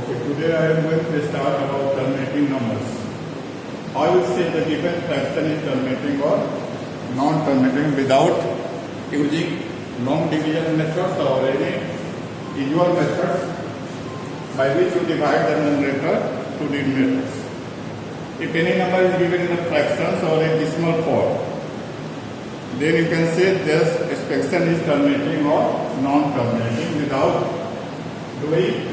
Okay, today I am going to start about terminating numbers. How you say the given fraction is terminating or non-terminating without using long division methods or any usual methods by which you divide the numerator to denominators. If any number is given in a fractions or a decimal form, then you can say this expression is terminating or non-terminating without doing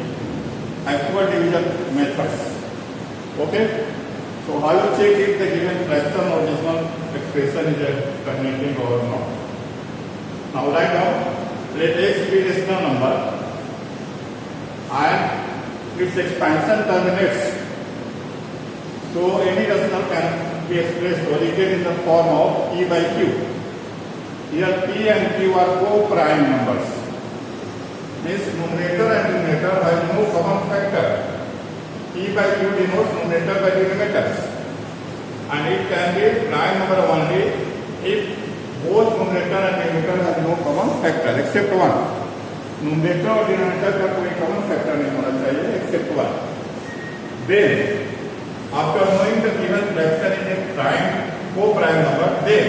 actual division methods. Okay? So how you check if the given fraction or decimal expression is terminating or not? Now write down, let x be a rational number and its expansion terminates. So any rational can be expressed or written in the form of P by Q. Here P and Q are co-prime numbers. Means numerator and denominator have no common factor. P by Q denotes numerator by denominators. And it can be prime number only if both numerator and denominator have no common factor except one. Numerator और denominator का कोई common factor नहीं होना चाहिए except one. Then after knowing the given fraction is a prime co-prime number, then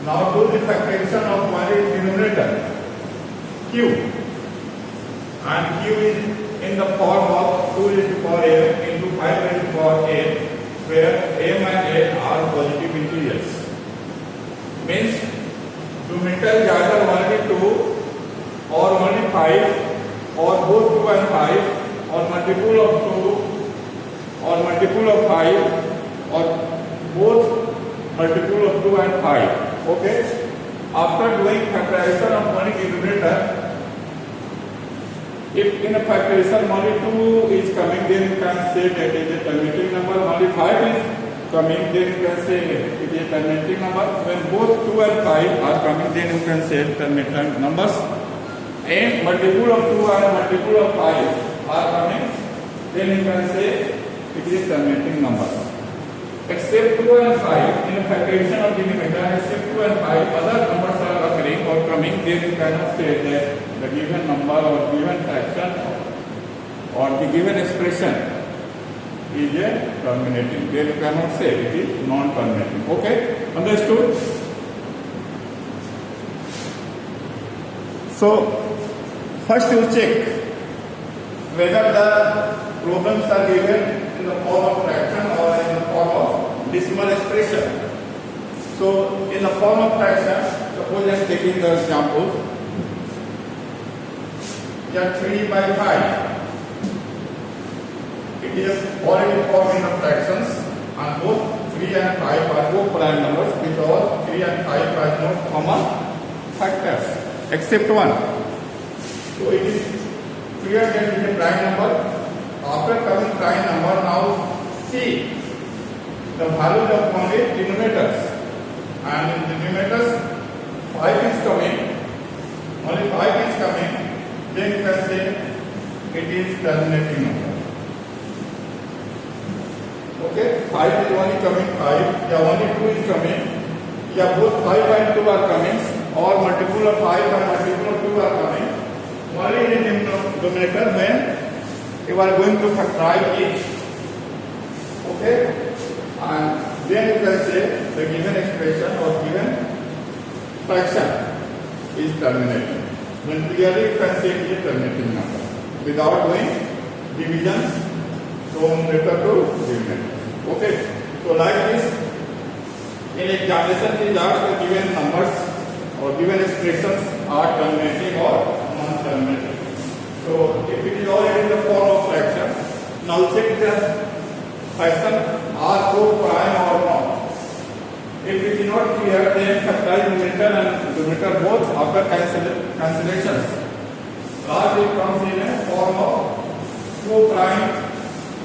now do the factorization of one is denominator Q, and Q is in the form of 2 raised to the power m into 5 raised to the power n, where m and n are positive integers. Means numerator is either only 2 or only 5 or both 2 and 5 or multiple of 2 or multiple of 5 or both multiple of 2 and 5. Okay? After doing factorization of one denominator, if in a factorization only 2 is coming, then you can say that it is a terminating number. Only 5 is coming, then you can say it is a terminating number. When both 2 and 5 are coming, then you can say terminating numbers. And multiple of 2 and multiple of 5 are coming, then you can say it is terminating numbers. Except 2 and 5, in a factorization of denominator, except 2 and 5, other numbers are occurring or coming, then you cannot say that the given number or given fraction or the given expression is a terminating. Then you cannot say it is non-terminating. Okay? Understood? So, first you check whether the problems are given in the form of fraction or in the form of decimal expression. So, in the form of fraction, suppose I am taking the example, here 3 by 5. It is already formed in the fractions, and both 3 and 5 are co-prime numbers because 3 and 5 have no common factors except one. So, it is clear that it is a prime number. After coming prime number, now see the values of only denominators, and in denominators 5 is coming, only 5 is coming, then you can say it is terminating number. Okay, 5 is only coming 5, yeah, only 2 is coming, yeah, both 5 and 2 are coming, or multiple of 5 and multiple of 2 are coming, only in the denominator when you are going to factorize it. Okay, and then you can say the given expression or given fraction is terminating. Then clearly you can say it is a terminating number without doing divisions from numerator to denominator. Okay, so like this, in examination is asked the given numbers or given expressions are terminating or non-terminating. So if it is already in the form of fraction, now check the fraction are co-prime or not. If it is not clear, then factorize numerator and denominator both after cancellations. Last it comes in a form of co-prime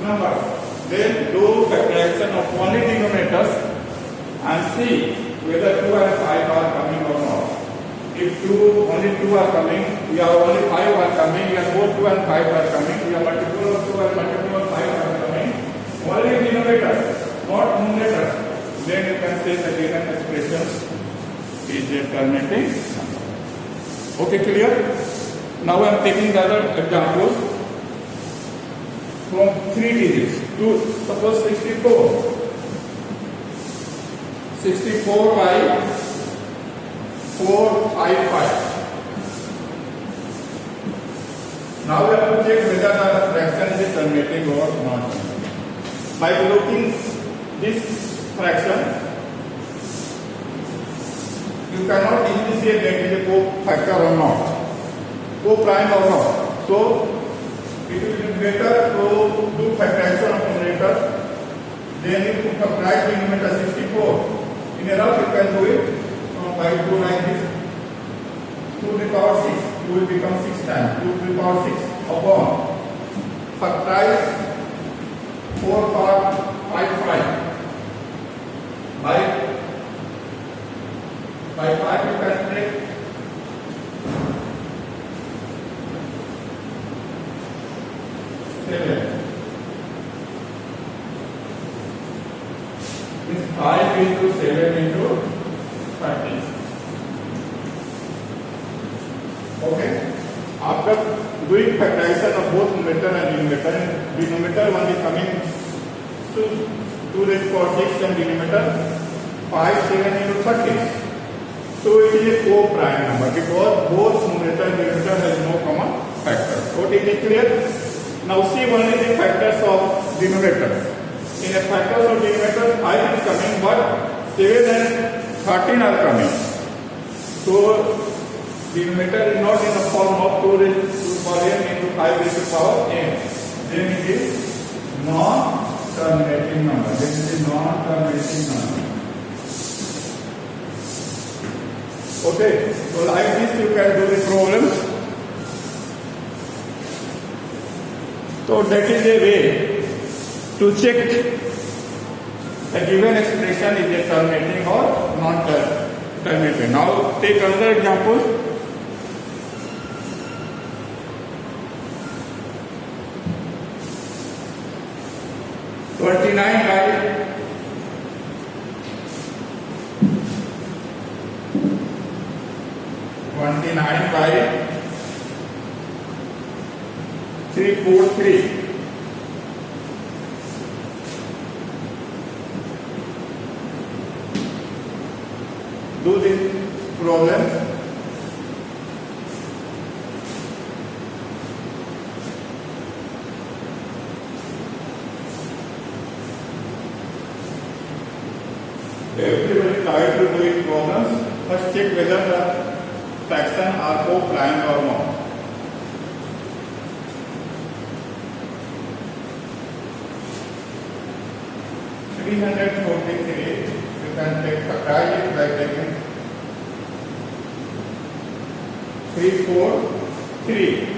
numbers. Then do factorization of only denominators and see whether 2 and 5 are coming or not. If only 2 are coming, we are only 5 are coming, we are both 2 and 5 are coming, we are multiple of 2 and multiple of 5 are coming, only denominators, not numerators. Then you can say the given expressions is a terminating number. Okay, clear? Now I am taking the other example. from 3 digits to suppose 64. 64 by 455. Now we have to check whether the fraction is terminating or not. By looking this fraction, you cannot easily say that it is a co-factor or not, co-prime or not. So it will be better to do factorization of numerator. Then you put the right denominator 64. In a rough you can do it by 2 like this. 2 to the power 6. 2 will become 6 times. 2 to the power 6 upon factorize 4 power 5 by 5 you can take 7. This 5 into 7 into 30. Okay. After doing factorization of both numerator and denominator one is coming to 2 raised to the power 6 and denominator 5 7 into 30. So it is a co-prime number because both numerator and denominator has no common factor. What is it clear? Now see only the factors of denominators. In a factors of denominators 5 is coming but 7 and 13 are coming. So denominator is not in the form of 2 raised to the power n into 5 raised to the power n. Then it is non-terminating number. Okay, so like this you can do the problem. So that is a way to check a given expression is a terminating or non-terminating. Now take another example. Twenty-nine by 343. Do this problem. Everybody try to do it problems. First check whether the fraction are co-prime or not. You can take factorize it by taking 343.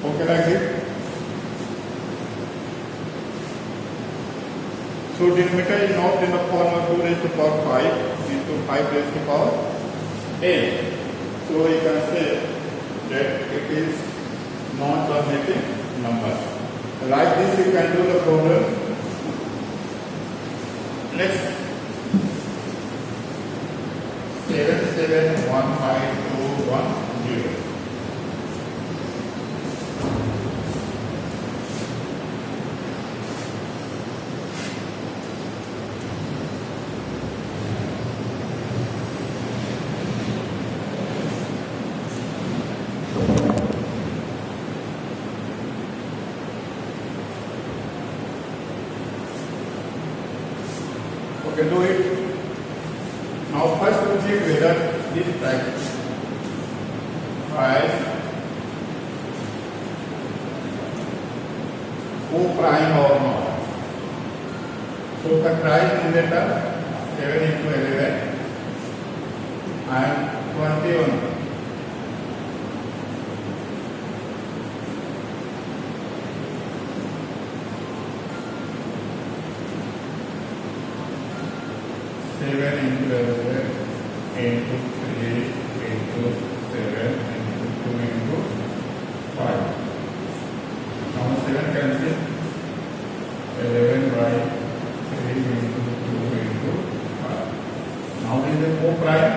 Okay, like it. So denominator is not in the form of 2 raised to the power 5 into 5 raised to the power n. So you can say that it is non-terminating number. Like this you can do the problem. Next 77152110. Okay, do it. Now first we check whether this price co-prime or not. So the price numerator 7 into 11 and 21. Seven into 11 into 3 into 7 into 2 into 5. Now 7 cancel. 11 by 3 into 2 into 5. Now this is the co-prime.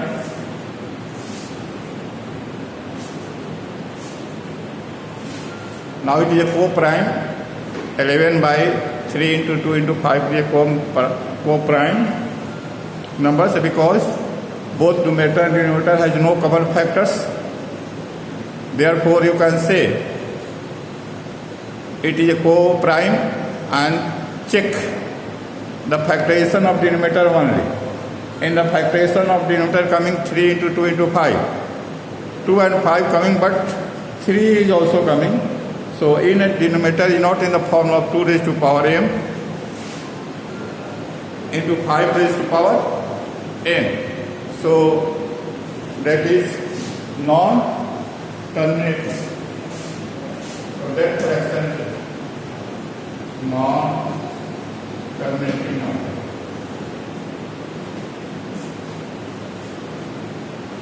Now it is a co-prime. 11 by 3 into 2 into 5 is a co-prime numbers because both numerator and denominator has no common factors. Therefore, you can say it is a co-prime and check the factorization of denominator only. In the factorization of denominator coming 3 into 2 into 5. 2 and 5 coming, but 3 is also coming. So in a denominator is not in the form of 2 raised to power m into 5 raised to power n. So that is non-terminating. So that fraction is non-terminating number.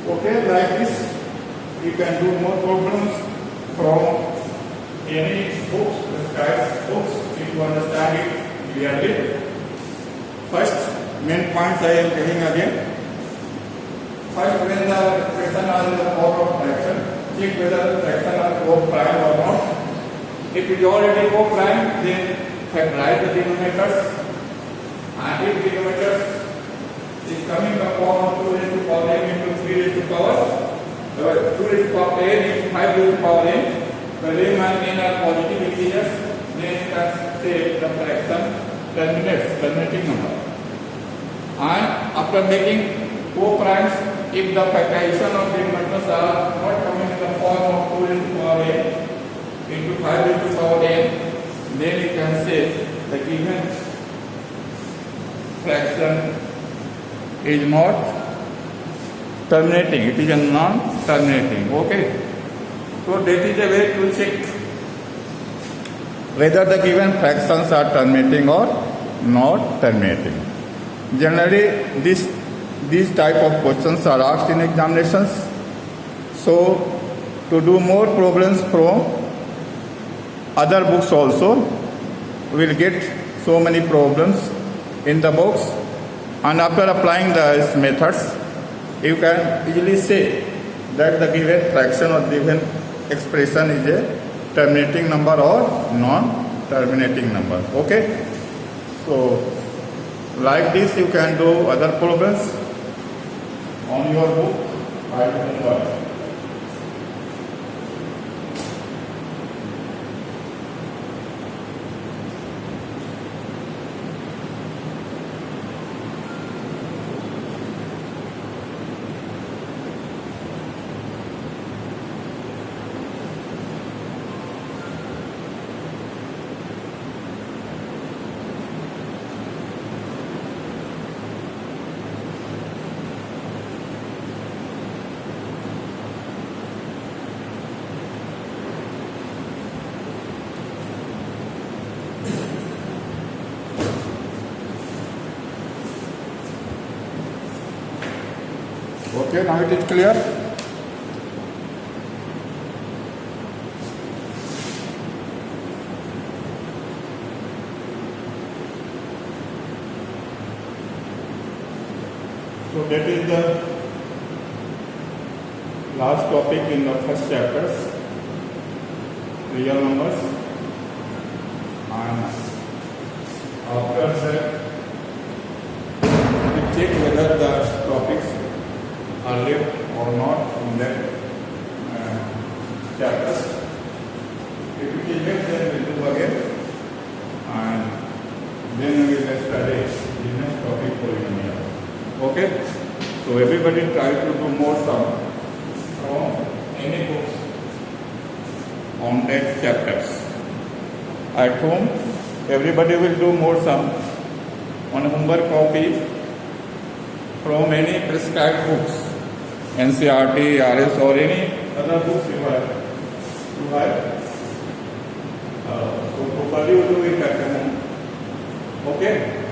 Okay, like this, you can do more problems from any books, prescribed books, if you understand it clearly. First, main points I am telling again. First, when the fraction are in the form of fraction, check whether the fraction are co-prime or not. If it is already co-prime, then factorize the denominators. And if denominators is coming the form of 2 raised to power m into 3 raised to power 2 raised to power n into 5 raised to power n, where m and n are positive integers, then you can say the fraction terminating number. And after making co-primes, if the factorization of denominators are not coming in the form of 2 raised to power n into 5 raised to power n, then you can say the given fraction is not terminating, it is a non-terminating. Okay, so that is a way to check whether the given fractions are terminating or not terminating. Generally, these type of questions are asked in examinations. So to do more problems from other books also, we will get so many problems in the books, and after applying these methods, you can easily say that the given fraction or given expression is a terminating number or non-terminating number. Okay, so like this you can do other problems on your book. I will work. Okay, now it is clear. So that is the last topic in the first chapters, real numbers, and after that we check whether the topics are left or not in that chapters. If it is left, then we will do again, and then we will study the next topic for you. Okay. So everybody try to do more sum from any books on that chapters. At home, everybody will do more sum on homework copy from any prescribed books, NCERT, RS or any other books you have. So properly you do it at home. Okay?